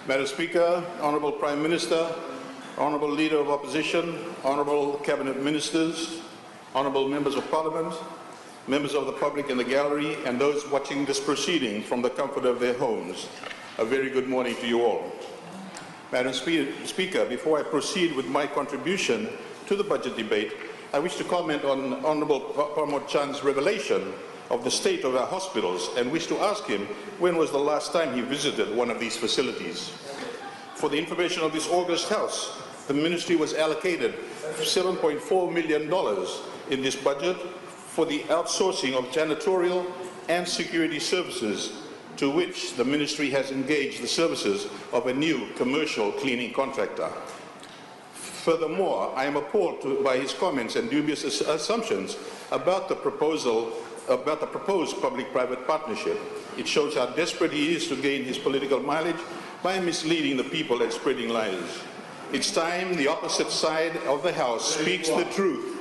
Madam Speaker, Honourable Prime Minister, Honourable Leader of Opposition, Honourable Cabinet Ministers, Honourable Members of Parliament, members of the public in the gallery, and those watching this proceeding from the comfort of their homes, a very good morning to you all. Madam Speaker, before I proceed with my contribution to the budget debate, I wish to comment on Honourable Pramod Chand's revelation of the state of our hospitals and wish to ask him when was the last time he visited one of these facilities. For the information of this august House, the Ministry was allocated $7.4 million in this budget for the outsourcing of janitorial and security services, to which the Ministry has engaged the services of a new commercial cleaning contractor. Furthermore, I am appalled by his comments and dubious assumptions about the proposed public-private partnership. It shows how desperate he is to gain his political mileage by misleading the people and spreading lies. It's time the opposite side of the House speaks the truth,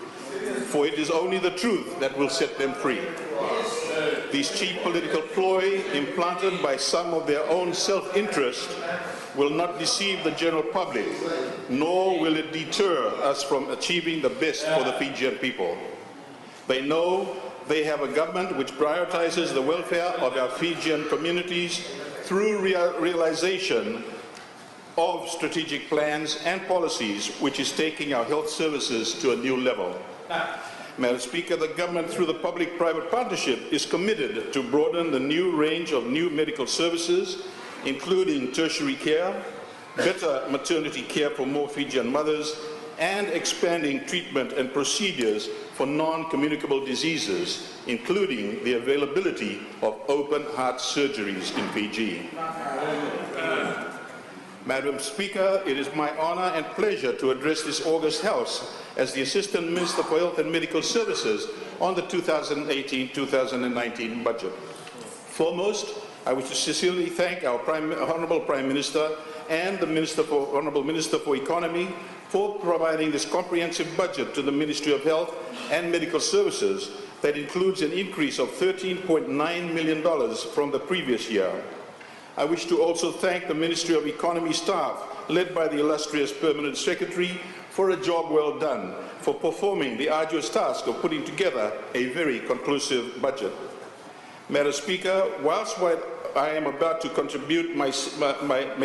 for it is only the truth that will set them free. This cheap political ploy, implanted by some of their own self-interest, will not deceive the general public, nor will it deter us from achieving the best for the Fijian people. They know they have a government which prioritizes the welfare of our Fijian communities through realization of strategic plans and policies, which is taking our health services to a new level. Madam Speaker, the government, through the public-private partnership, is committed to broaden the new range of new medical services, including tertiary care, better maternity care for more Fijian mothers, and expanding treatment and procedures for non-communicable diseases, including the availability of open heart surgeries in Fiji. Madam Speaker, it is my honour and pleasure to address this august House as the Assistant Minister for Health and Medical Services on the 2018-2019 budget. Foremost, I wish to sincerely thank our Honourable Prime Minister and the Honourable Minister for Economy for providing this comprehensive budget to the Ministry of Health and Medical Services that includes an increase of $13.9 million from the previous year. I wish to also thank the Ministry of Economy staff, led by the illustrious Permanent Secretary, for a job well done, for performing the arduous task of putting together a very conclusive budget. Madam Speaker, whilst what I am about to contribute may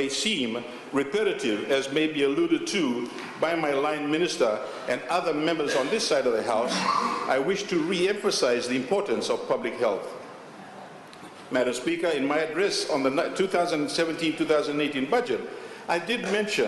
seem repetitive, as may be alluded to by my line minister and other members on this side of the House, I wish to re-emphasize the importance of public health. Madam Speaker, in my address on the 2017-2018 budget, I did mention